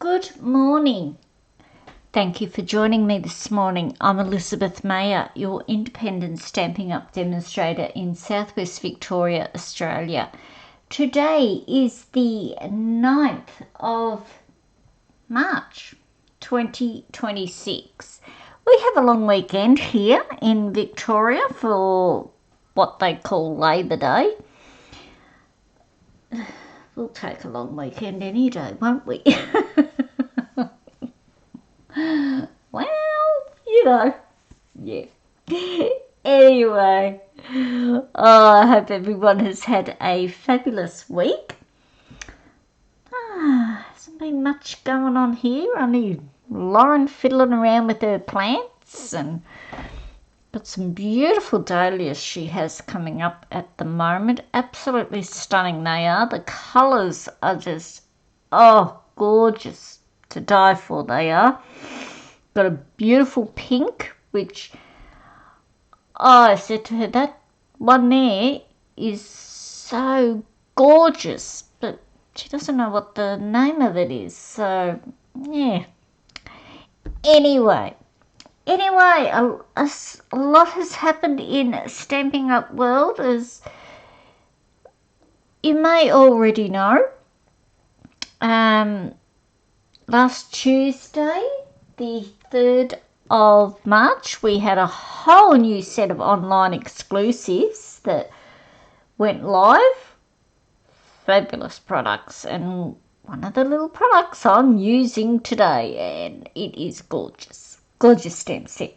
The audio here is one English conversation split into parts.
Good morning. Thank you for joining me this morning. I'm Elizabeth Mayer, your independent Stampin' Up! Demonstrator in Southwest Victoria, Australia. Today is the 9th of March 2026. We have a long weekend here in Victoria for what they call Labor Day. We'll take a long weekend any day, won't we? Well, yeah. Anyway, I hope everyone has had a fabulous week. Hasn't been much going on here. Only Lauren fiddling around with her plants and got some beautiful dahlias she has coming up at the moment. Absolutely stunning they are. The colours are just, gorgeous to die for they are. Got a beautiful pink, which I said to her, that one there is so gorgeous, but she doesn't know what the name of it is. So, yeah. Anyway, a lot has happened in Stampin' Up! World, as you may already know. Last Tuesday, the 3rd of March, we had a whole new set of online exclusives that went live. Fabulous products, and one of the little products I'm using today, and it is gorgeous. Gorgeous stamp set.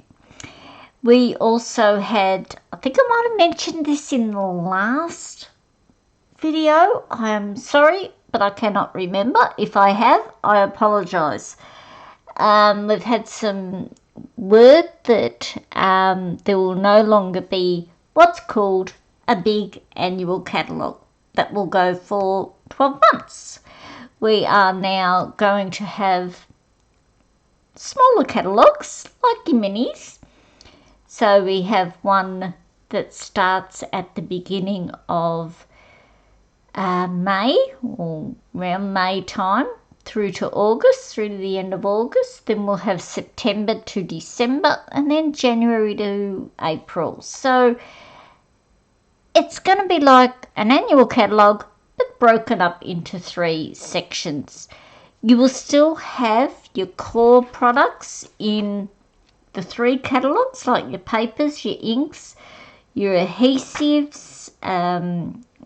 We also had, I think I might have mentioned this in the last video. I am sorry, but I cannot remember. If I have, I apologise. We've had some word that there will no longer be what's called a big annual catalogue that will go for 12 months. We are now going to have smaller catalogues like your minis. So we have one that starts at the beginning of May, or around May time, through to August, through to the end of August. Then we'll have September to December, and then January to April. So it's going to be like an annual catalogue, but broken up into 3 sections. You will still have your core products in the 3 catalogues, like your papers, your inks, your adhesives,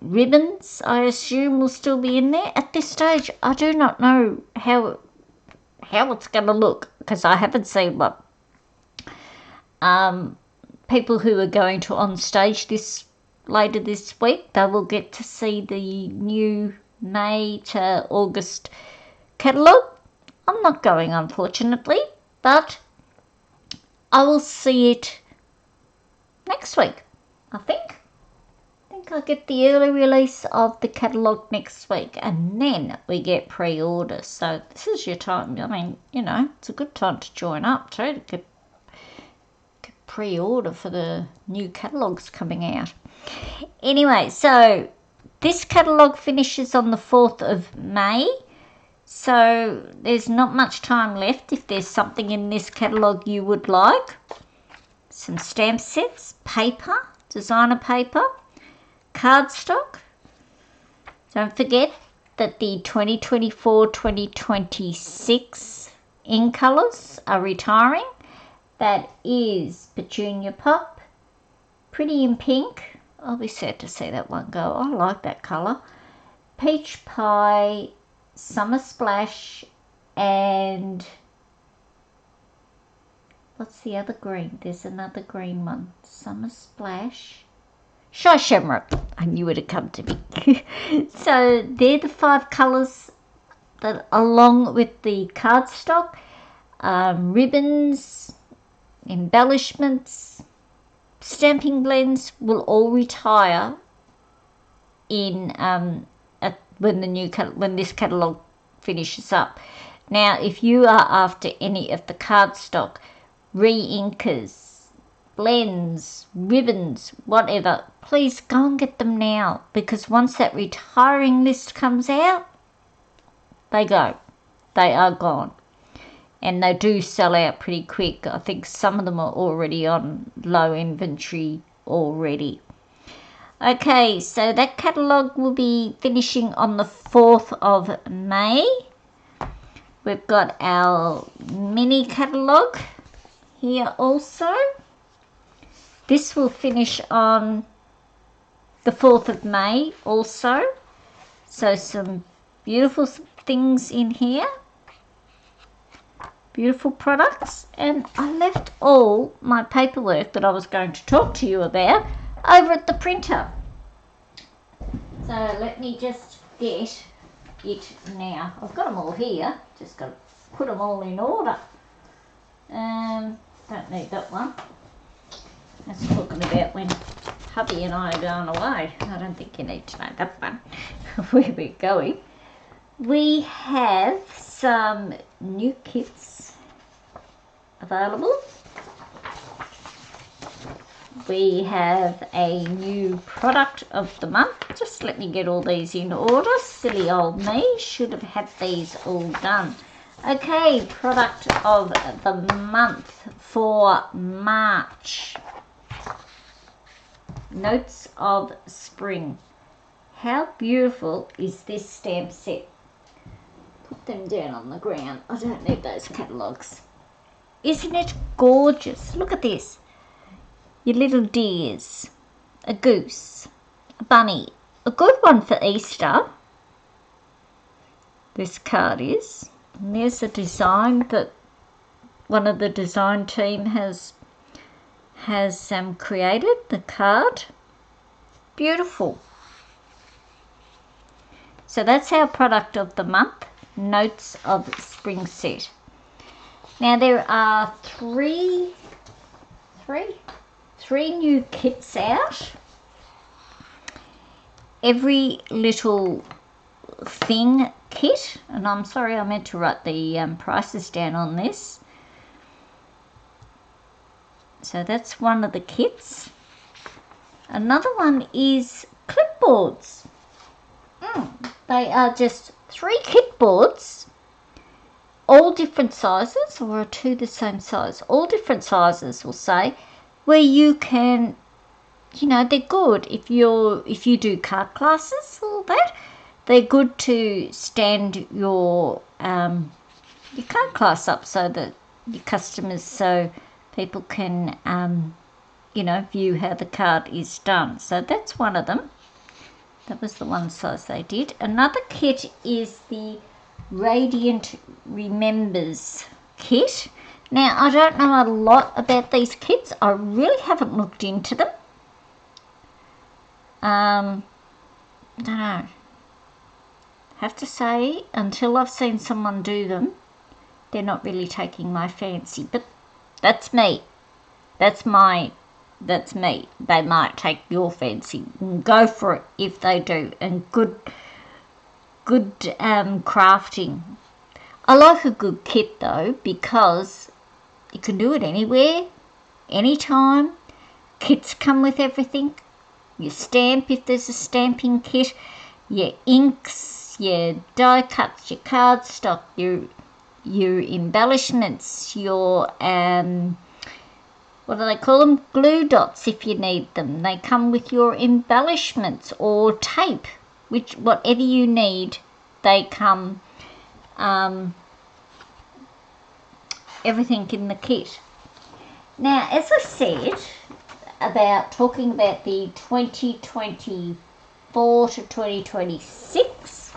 ribbons, I assume, will still be in there. At this stage, I do not know how it's going to look, because I haven't seen what people who are going to on stage later this week, they will get to see the new May to August catalogue. I'm not going, unfortunately, but I will see it next week, I think. I'll get the early release of the catalogue next week, and then we get pre-order. So this is your time. I mean, it's a good time to join up too, to get pre-order for the new catalogues coming out. Anyway, so this catalogue finishes on the 4th of May. So there's not much time left. If there's something in this catalogue you would like, some stamp sets, paper, designer paper, cardstock. Don't forget that the 2024-2026 in colours are retiring. That is Petunia Pop, Pretty in Pink. I'll be sad to see that one go. I like that colour. Peach Pie, Summer Splash, and what's the other green? There's another green one. Summer Splash, Shy Shamrock. I knew it had come to me. So they're the 5 colours that, along with the cardstock, ribbons, embellishments, stamping blends, will all retire in when this catalogue finishes up. Now, if you are after any of the cardstock, re-inkers, blends, ribbons, whatever, please go and get them now, because once that retiring list comes out, they go. they are gone. And they do sell out pretty quick. I think some of them are already on low inventory already. Okay, so that catalogue will be finishing on the 4th of May. We've got our mini catalogue here also. This will finish on the 4th of May also. So some beautiful things in here. Beautiful products. And I left all my paperwork that I was going to talk to you about over at the printer. So let me just get it now. I've got them all here. Just got to put them all in order. Don't need that one. That's talking about when hubby and I are going away. I don't think you need to know that one. Where we're going. We have some new kits available. We have a new product of the month. Just let me get all these in order. Silly old me. Should have had these all done. Okay, product of the month for March. Notes of Spring. How beautiful is this stamp set? Put them down on the ground. I don't need those catalogues. Isn't it gorgeous? Look at this. Your little deers. A goose. A bunny. A good one for Easter. This card is. And there's a design that one of the design team has created. The card. Beautiful. So that's our product of the month. Notes of Spring set. Now there are three new kits out. Every little thing kit, and I'm sorry I meant to write the prices down on this. So that's one of the kits. Another one is clipboards. They are just 3 clipboards, all different sizes, or are 2 the same size? All different sizes, we'll say, where you can, you know, they're good if you do card classes, all that. They're good to stand your card class up so that your customers, so people can, you know, view how the card is done. So that's one of them. That was the one size they did. Another kit is the Radiant Remembers kit. Now, I don't know a lot about these kits. I really haven't looked into them. I don't know. Have to say, until I've seen someone do them, they're not really taking my fancy. But that's me. That's me. They might take your fancy. Go for it if they do. And good crafting. I like a good kit though, because you can do it anywhere, anytime. Kits come with everything. Your stamp if there's a stamping kit, your inks, your die cuts, your cardstock, your embellishments, your what do they call them? Glue dots if you need them. They come with your embellishments or tape, whatever you need, they come, everything in the kit. Now, as I said, talking about the 2024 to 2026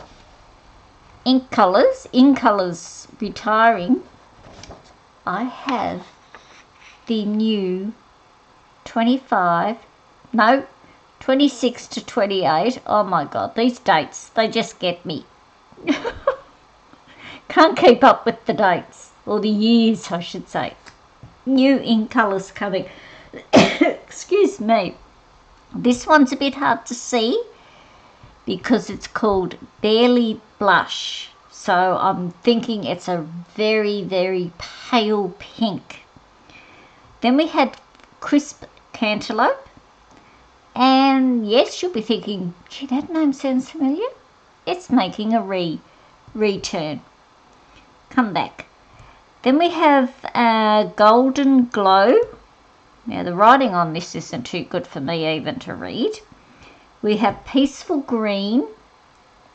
ink colours retiring, I have the new 26 to 28. Oh my God, these dates, they just get me. Can't keep up with the dates, or the years I should say. New ink colours coming. Excuse me. This one's a bit hard to see because it's called Barely Blush. So I'm thinking it's a very, very pale pink. Then we had Crisp Cantaloupe. And yes, you'll be thinking, gee, that name sounds familiar. It's making a return. come back. Then we have Golden Glow. Now the writing on this isn't too good for me even to read. We have Peaceful Green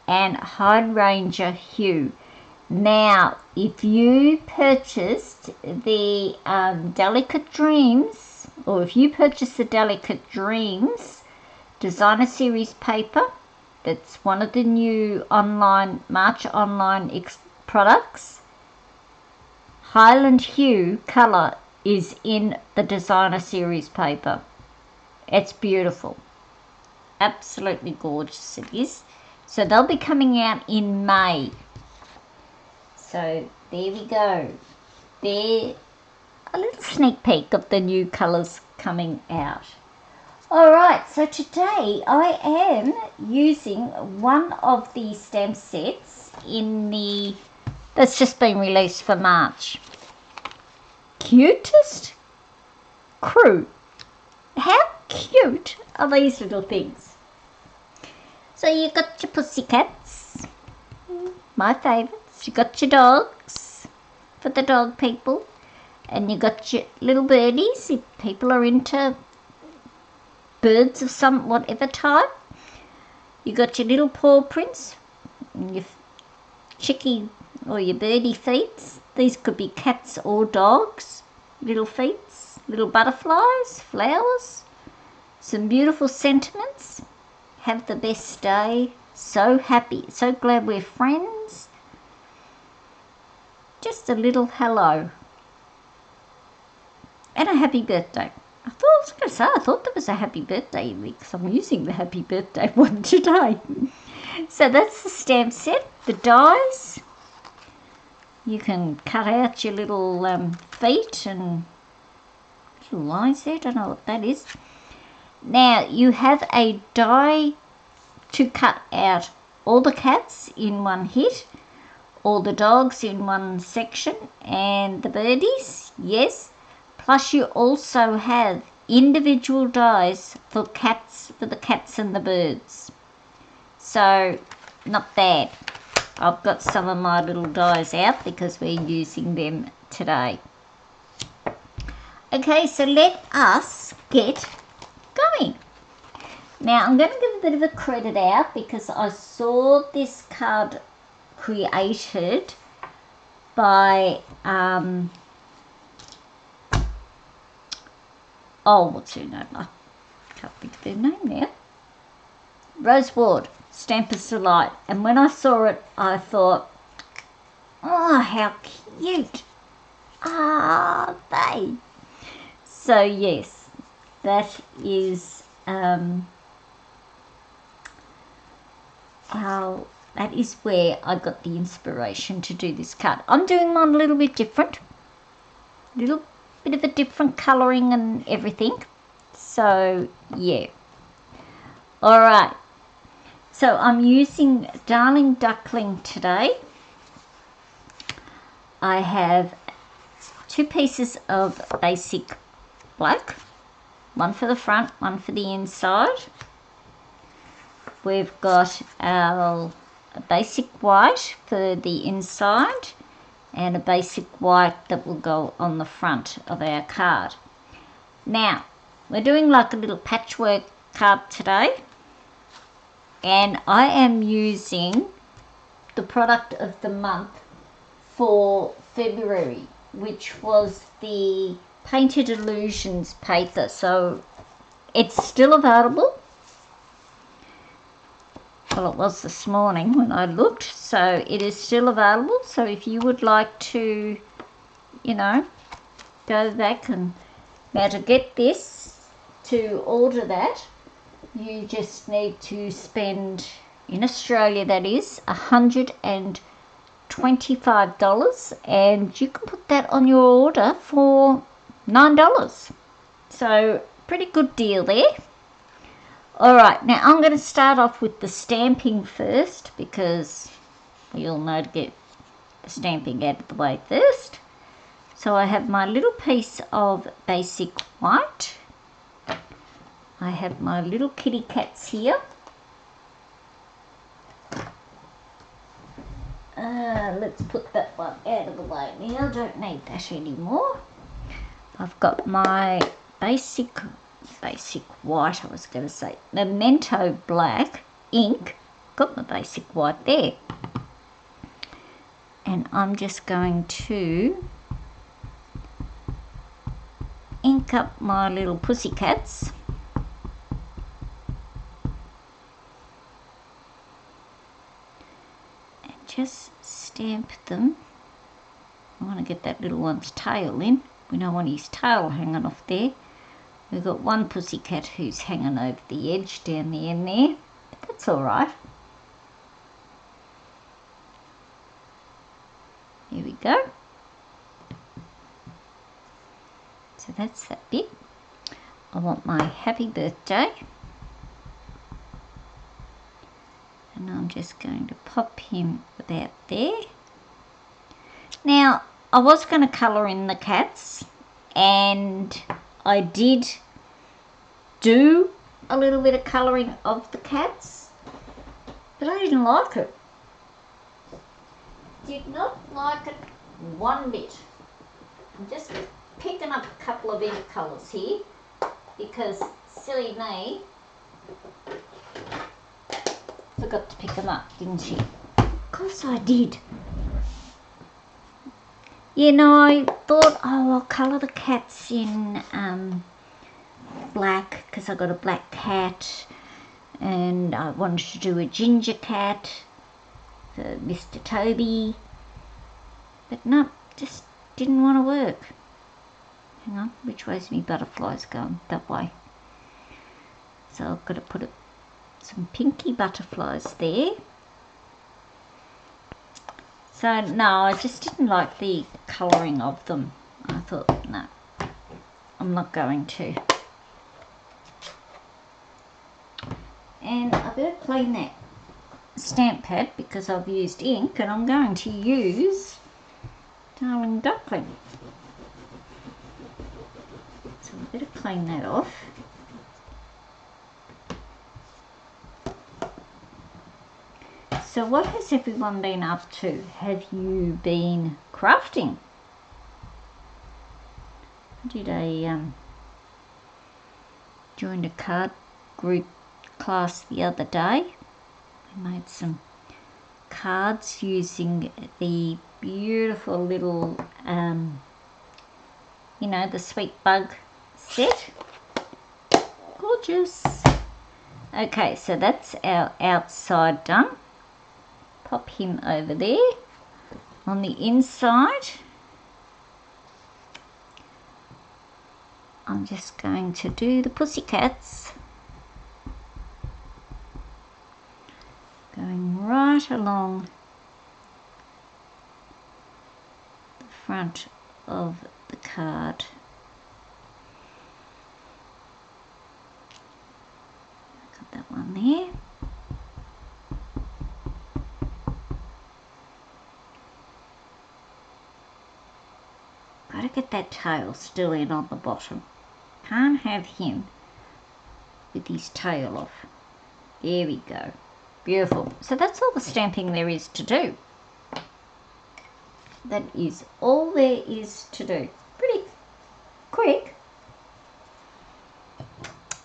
and Hydrangea Hue. Now, if you purchased the Delicate Dreams, or if you purchased the Delicate Dreams Designer Series paper, that's one of the new March online products, Highland Hue colour is in the Designer Series paper. It's beautiful. Absolutely gorgeous it is. So they'll be coming out in May. So there we go. There, a little sneak peek of the new colours coming out. Alright, so today I am using one of the stamp sets that's just been released for March. Cutest Crew. How cute are these little things? So you got your pussycats, my favourites. You got your dogs for the dog people, and you got your little birdies if people are into birds of some whatever type. You got your little paw prints, and your chickie or your birdie feet. These could be cats or dogs. Little feet, little butterflies, flowers, some beautiful sentiments. Have the best day. So happy, so glad we're friends. Just a little hello. And a happy birthday. I thought there was a happy birthday because I'm using the happy birthday one today. So that's the stamp set, the dies. You can cut out your little feet and little lines there. Don't know what that is. Now you have a die to cut out all the cats in one hit, all the dogs in one section, and the birdies, yes. Plus you also have individual dies for the cats and the birds. So not bad. I've got some of my little dies out because we're using them today. Okay, so let us get going. Now I'm going to give a bit of a credit out because I saw this card created by what's her name? I can't think of her name now. Rose Ward, Stampers Delight. And when I saw it, I thought, oh, how cute are they? So yes, that is that is where I got the inspiration to do this card. I'm doing mine a little bit different. Little bit of a different colouring and everything. So yeah. Alright. So I'm using Darling Duckling today. I have 2 pieces of basic black. One for the front, one for the inside. We've got our basic white for the inside and a basic white that will go on the front of our card. Now, we're doing like a little patchwork card today, and I am using the product of the month for February, which was the Painted Illusions paper. So it's still available. Well, it was this morning when I looked, so it is still available. So if you would like to, go back and now to get this, to order that, you just need to spend, in Australia that is, $125, and you can put that on your order for $9. So pretty good deal there. Alright, now I'm going to start off with the stamping first because we all know to get the stamping out of the way first. So I have my little piece of basic white. I have my little kitty cats here. So let's put that one out of the way now. Don't need that anymore. I've got my basic white, I was going to say, Memento black ink. Got my basic white there. And I'm just going to ink up my little pussycats. And just stamp them. I want to get that little one's tail in. We don't want his tail hanging off there. We've got one pussycat who's hanging over the edge down the end there. But that's all right. Here we go. So that's that bit. I want my happy birthday. And I'm just going to pop him about there. Now, I was going to colour in the cats, and I did do a little bit of colouring of the cats, but I didn't like it. Did not like it one bit. I'm just picking up a couple of ink colours here because silly me forgot to pick them up, didn't she? Of course I did. You know, I thought, oh, I'll colour the cats in black because I got a black cat, and I wanted to do a ginger cat for Mr. Toby, but no, just didn't want to work. Hang on, which way's me butterflies going? That way. So I've got to put some pinky butterflies there. So no, I just didn't like the colouring of them. I thought, no, I'm not going to. And I better clean that stamp pad because I've used ink, and I'm going to use Darling Duckling. So I better clean that off. So what has everyone been up to? Have you been crafting? I did joined a card group class the other day. I made some cards using the beautiful little, you know, the Sweet Bug set. Gorgeous. Okay, so that's our outside done. Pop him over there. On the inside, I'm just going to do the pussycats. Going right along the front of the card. Got that one there. Got to get that tail still in on the bottom. Can't have him with his tail off. There we go. Beautiful. So that's all the stamping there is to do. That is all there is to do. Pretty quick.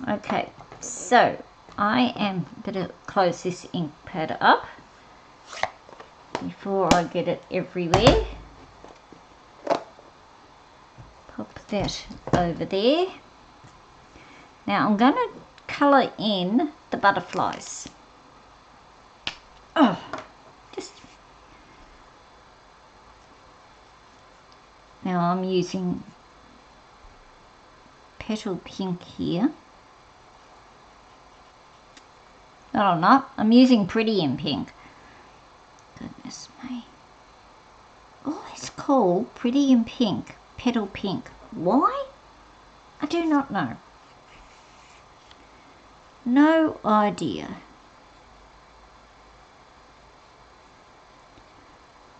Okay, so I am going to close this ink pad up before I get it everywhere. Pop that over there. Now I'm going to colour in the butterflies. Oh, just now I'm using petal pink here. No, I'm not. I'm using Pretty in Pink. Goodness me. Oh, it's called Pretty in Pink, Petal Pink. Why? I do not know. No idea.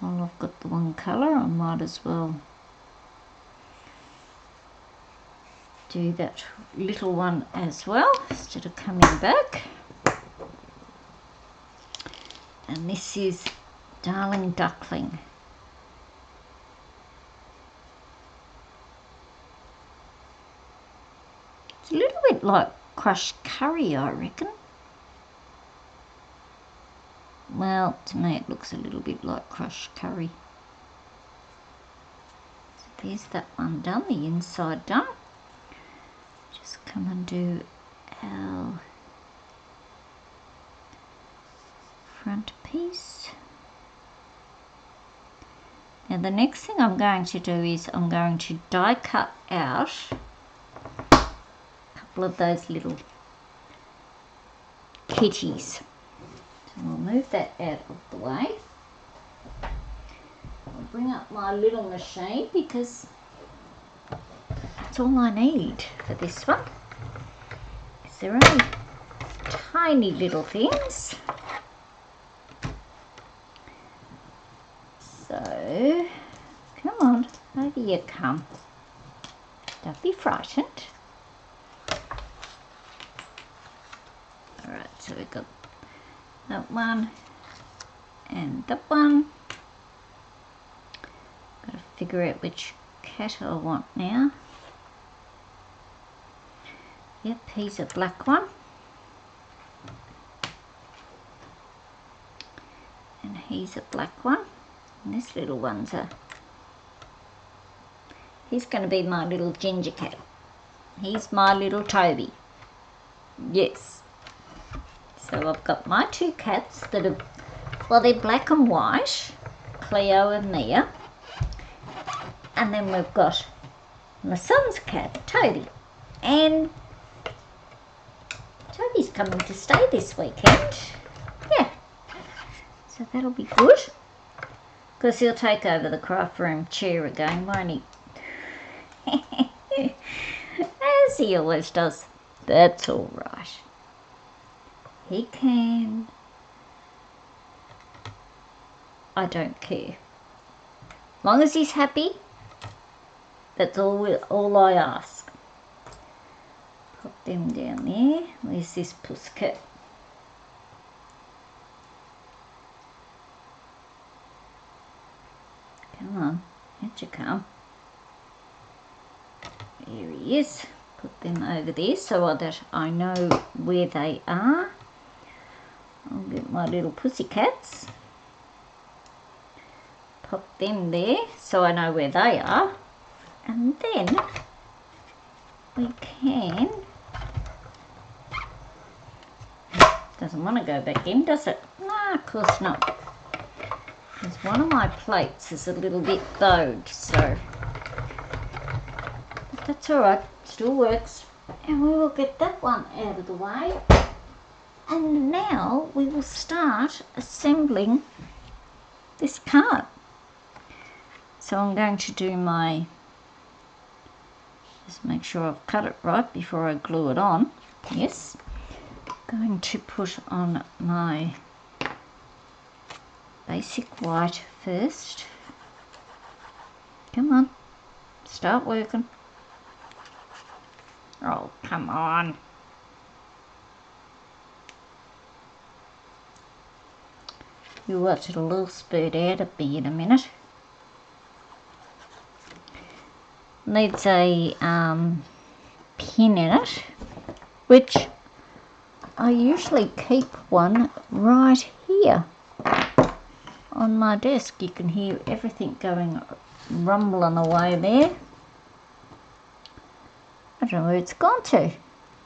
Well, I've got the one colour, I might as well do that little one as well instead of coming back. And this is Darling duckling. It's a little bit like crushed curry, I reckon. Well, to me it looks a little bit like crushed curry. So there's that one done, the inside done. Just come and do our front piece. Now the next thing I'm going to do is I'm going to die cut out a couple of those little kitties. So we'll move that out of the way. I'll bring up my little machine because that's all I need for this one. They're only tiny little things. So, come on, over you come. Don't be frightened. Alright, so we've got that one and that one. Got to figure out which cat I want now. Yep, he's a black one. And he's a black one. And this little one's he's going to be my little ginger cat. He's my little Toby. Yes. So I've got my two cats that are, well, they're black and white, Cleo and Mia. And then we've got my son's cat, Toby. And Toby's coming to stay this weekend. Yeah. So that'll be good. Because he'll take over the craft room chair again, won't he? As he always does. That's all right. He can. I don't care. Long as he's happy, that's all I ask. Pop them down there. Where's this pussycat? Come on, out you come. There he is. Put them over there so that I know where they are. I'll get my little pussycats. Pop them there so I know where they are. And then we can... Doesn't want to go back in, does it? No, of course not. Because one of my plates is a little bit bowed, so... But that's alright, still works. And we will get that one out of the way. And now we will start assembling this cart. So I'm going to do my... Just make sure I've cut it right before I glue it on. Yes. Going to put on my basic white first. Come on, start working. Oh, come on. You watch, it'll all spurt out of me in a minute. Needs a pin in it, which I usually keep one right here on my desk. You can hear everything going rumbling away there. I don't know where it's gone to.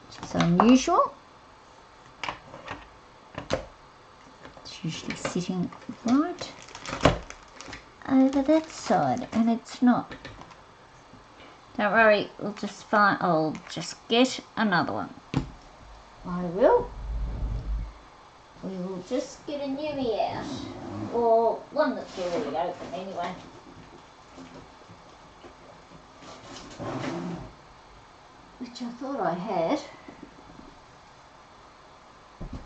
It's unusual. It's usually sitting right over that side, and it's not. Don't worry, we'll just find. I'll just get another one. I will. We will just get a newie out, or one that's already open anyway. Which I thought I had.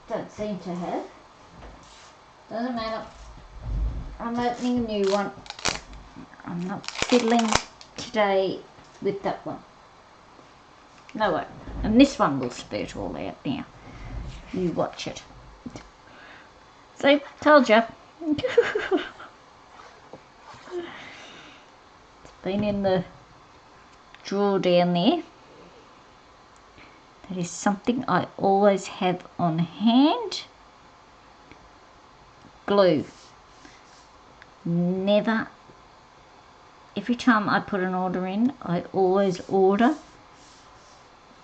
Don't seem to have. Doesn't matter. I'm opening a new one. I'm not fiddling today with that one. No way. And this one will spurt all out now. You watch it. See, told you. It's been in the drawer down there. That is something I always have on hand. Glue. Never, every time I put an order in, I always order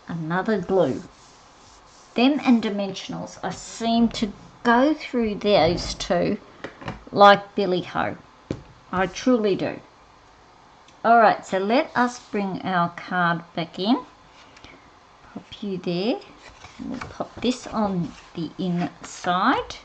another glue. Them and dimensionals, I seem to go through those two like Billy Ho. I truly do. Alright, so let us bring our card back in. Pop you there. We'll pop this on the inside.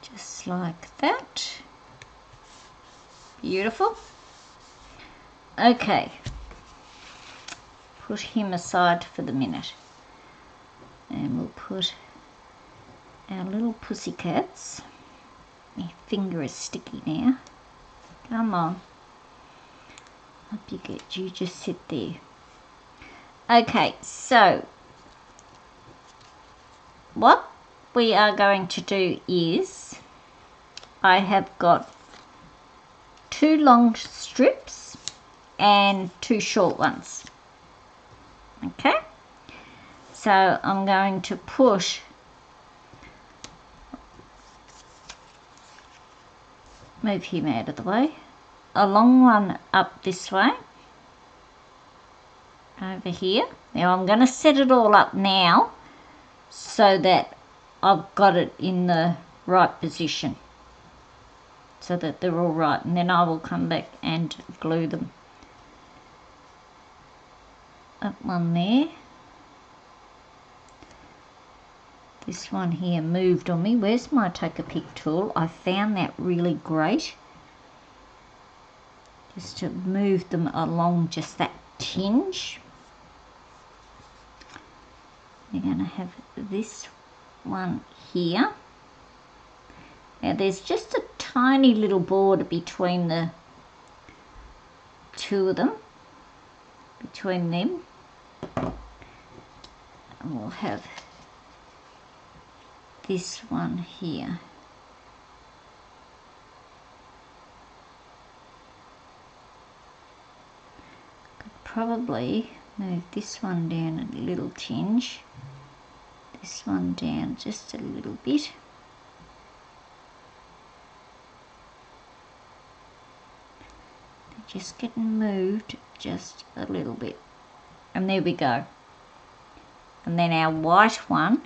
Just like that. Beautiful. Okay. Put him aside for the minute. And we'll put our little pussycats. My finger is sticky now. Come on. Up you get. You just sit there. Okay, so what we are going to do is I have got 2 long strips and 2 short ones. Okay, so I'm going to push move him out of the way, a long one up this way over here. Now I'm going to set it all up now so that I've got it in the right position so that they're all right, and then I will come back and glue them. Up one there. This one here moved on me. Where's my take a pic tool? I found that really great. Just to move them along just that tinge. You're going to have this one here. Now there's just a tiny little border between the two of them, between them. And we'll have this one here. Could probably move this one down a little tinge, this one down just a little bit. They're just getting moved just a little bit. And there we go. And then our white one,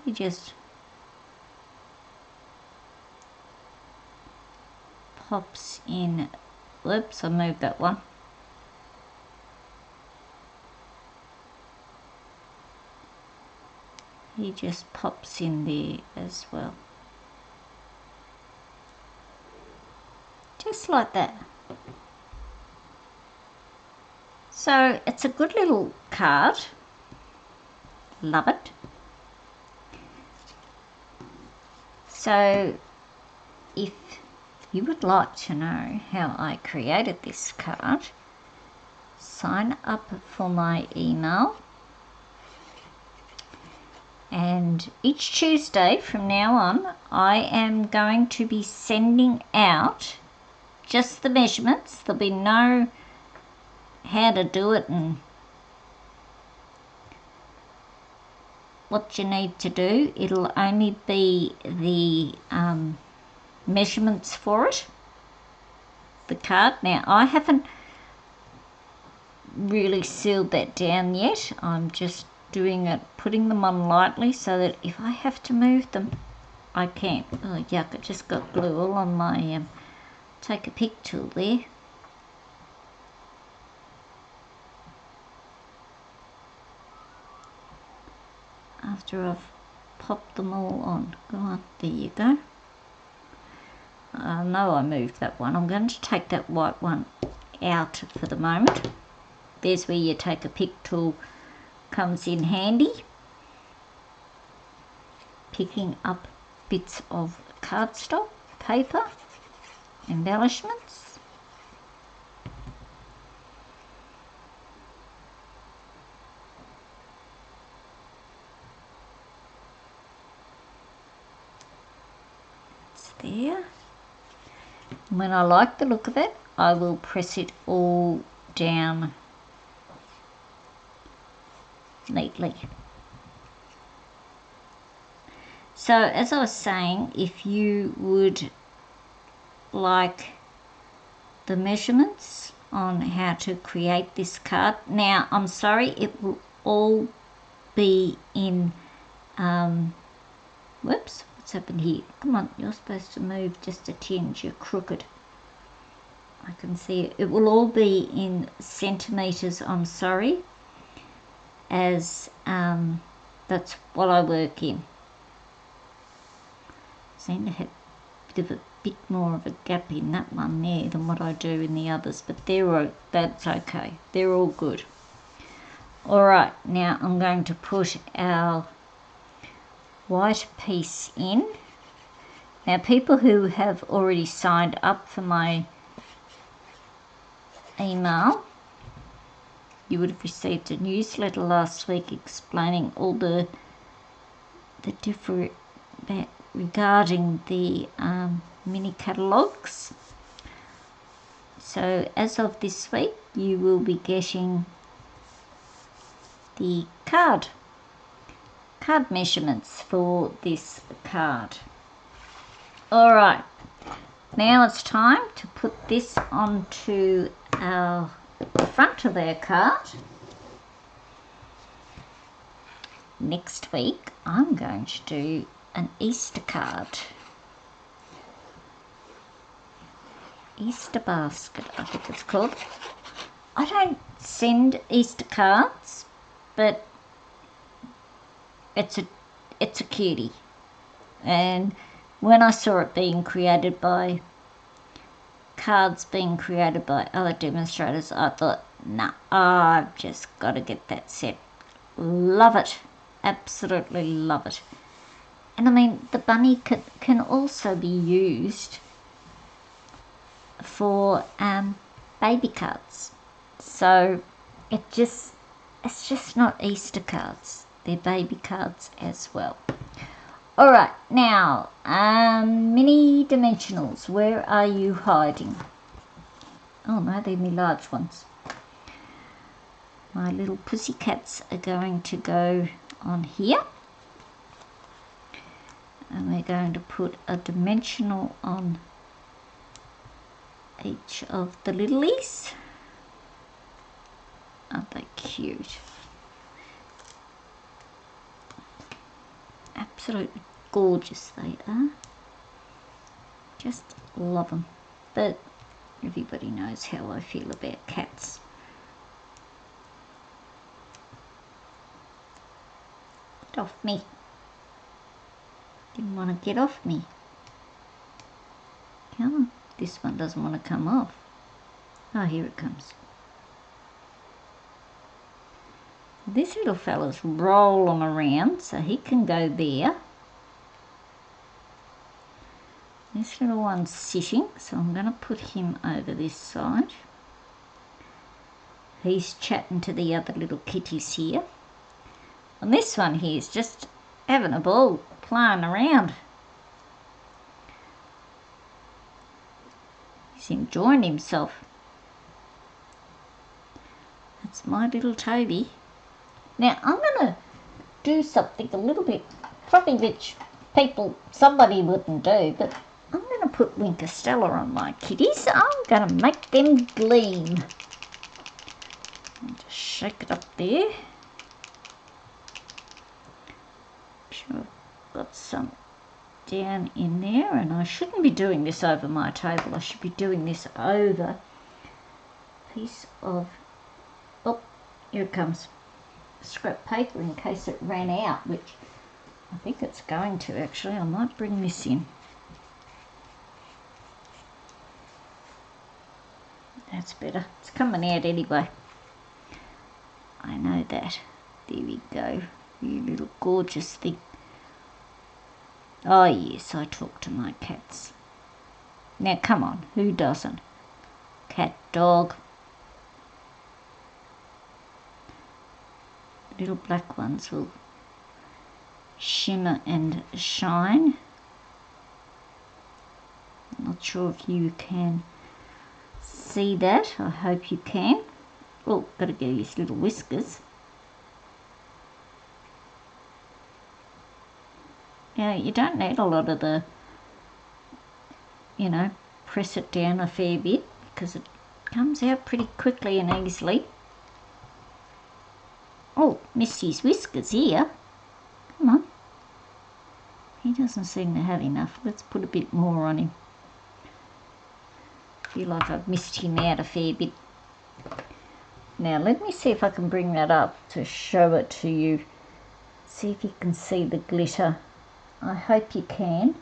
he just pops in. Whoops, I moved that one. He just pops in there as well. Just like that. So it's a good little card. Love it. So if you would like to know how I created this card, sign up for my email, and each Tuesday from now on I am going to be sending out just the measurements. There'll be no how to do it and what you need to do. It'll only be the measurements for it, the card. Now I haven't really sealed that down yet. I'm just doing it, putting them on lightly so that if I have to move them I can. Oh yuck, it just got glue all on my take a pic tool there. After I've popped them all on. Go on, there you go. I know I moved that one. I'm going to take that white one out for the moment. There's where your take a pic tool comes in handy. Picking up bits of cardstock, paper, embellishments. It's there. And when I like the look of it, I will press it all down neatly. So as I was saying, if you would like the measurements on how to create this card, now I'm sorry, it will all be in whoops, what's happened here? Come on, you're supposed to move just a tinge, you're crooked. I can see it. It will all be in centimetres, I'm sorry, as that's what I work in. Seem to have a bit more of a gap in that one there than what I do in the others, but that's okay. They're all good. All right, now I'm going to put our white piece in. Now, people who have already signed up for my email, you would have received a newsletter last week explaining all the different regarding the mini catalogues. So as of this week, you will be getting the card measurements for this card. All right, now it's time to put this onto our front of our card. Next week, I'm going to do an Easter card. Easter basket, I think it's called. I don't send Easter cards, but it's a cutie. And when I saw it being created by cards being created by other demonstrators, I thought, nah, I've just got to get that set. Love it, absolutely love it. And I mean, the bunny can also be used for baby cards. So it's just not Easter cards, they're baby cards as well. All right, now mini dimensionals, where are you hiding? Oh no, they're my large ones. My little pussycats are going to go on here, and we're going to put a dimensional on each of the littlies. Aren't they cute? Absolutely gorgeous they are. Just love them. But everybody knows how I feel about cats. Get off me. Didn't want to get off me. Come on. This one doesn't want to come off. Oh, here it comes. This little fella's rolling around, so he can go there. This little one's sitting, so I'm going to put him over this side. He's chatting to the other little kitties here. And this one here is just having a ball, playing around. He's enjoying himself. That's my little Toby. Now I'm going to do something a little bit, probably which somebody wouldn't do, but I'm going to put Winker Stella on my kitties. I'm going to make them gleam. I'll just shake it up there. Sure, I've got some down in there, and I shouldn't be doing this over my table. I should be doing this over a piece of, oh, here it comes, scrap paper in case it ran out, which I think it's going to actually. I might bring this in. That's better. It's coming out anyway. I know that. There we go. You little gorgeous thing. Oh yes, I talk to my cats. Now come on, who doesn't? Cat, dog. Little black ones will shimmer and shine. Not sure if you can see that. I hope you can. Oh, gotta get his little whiskers. Yeah, you don't need a lot of the, press it down a fair bit because it comes out pretty quickly and easily. Oh, missed his whiskers here. Come on. He doesn't seem to have enough. Let's put a bit more on him. I feel like I've missed him out a fair bit. Now let me see if I can bring that up to show it to you. See if you can see the glitter. I hope you can.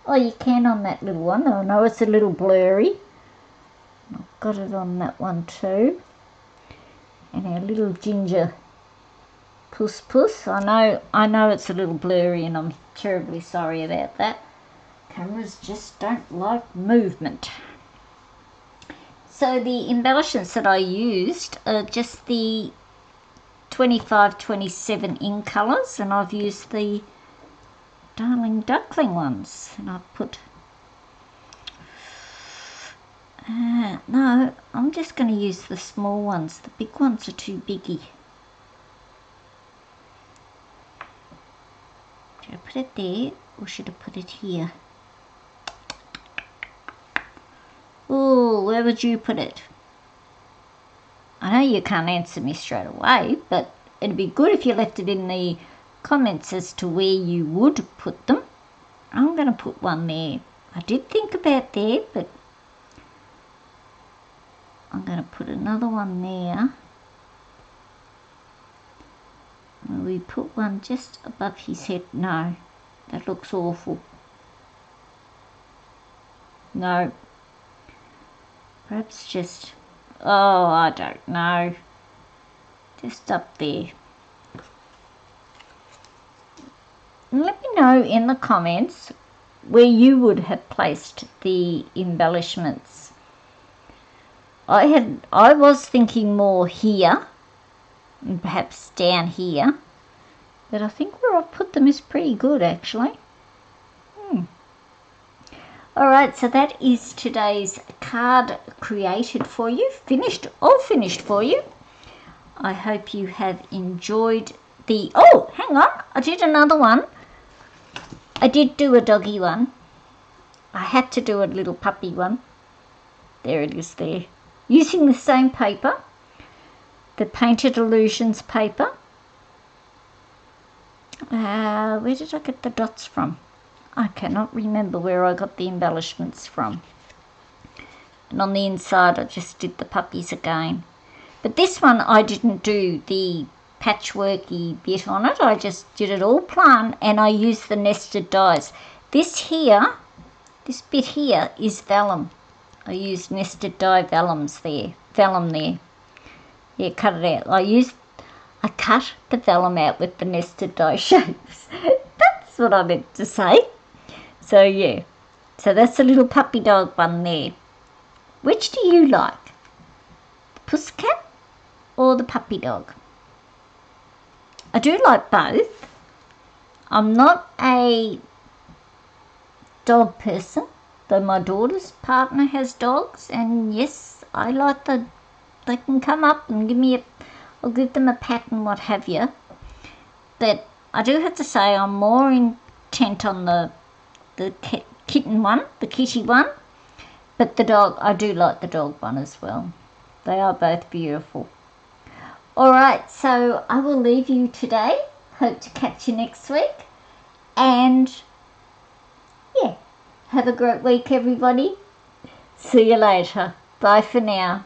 Oh, you can on that little one. I know it's a little blurry. I've got it on that one too. And our little ginger puss puss. I know it's a little blurry and I'm terribly sorry about that. Cameras just don't like movement. So the embellishments that I used are just the 25-27 in colours, and I've used the Darling Duckling ones, and I've put no, I'm just going to use the small ones. The big ones are too biggy. Should I put it there or should I put it here? Oh, where would you put it? I know you can't answer me straight away, but it'd be good if you left it in the comments as to where you would put them. I'm going to put one there. I did think about there, but I'm going to put another one there. Will we put one just above his head? No, that looks awful. No. Perhaps just, oh, I don't know. Just up there. And let me know in the comments where you would have placed the embellishments. I was thinking more here and perhaps down here, but I think where I've put them is pretty good actually. Alright, so that is today's card created for you, all finished for you. I hope you have enjoyed the, oh, hang on, I did another one. I did do a doggy one. I had to do a little puppy one. There it is there. Using the same paper, the Painted Illusions paper. Where did I get the dots from? I cannot remember where I got the embellishments from. And on the inside I just did the puppies again. But this one I didn't do the patchworky bit on it. I just did it all plain and I used the nested dies. This bit here is vellum. I used nested die vellum there. Yeah, cut it out. I cut the vellum out with the nested die shapes. That's what I meant to say. So yeah, so that's a little puppy dog one there. Which do you like? The pussycat or the puppy dog? I do like both. I'm not a dog person, though my daughter's partner has dogs, and yes, I like they can come up and I'll give them a pat and what have you. But I do have to say I'm more intent on the kitten one, the kitty one, but the dog, I do like the dog one as well. They are both beautiful. Alright, so I will leave you today. Hope to catch you next week. And yeah, have a great week everybody. See you later. Bye for now.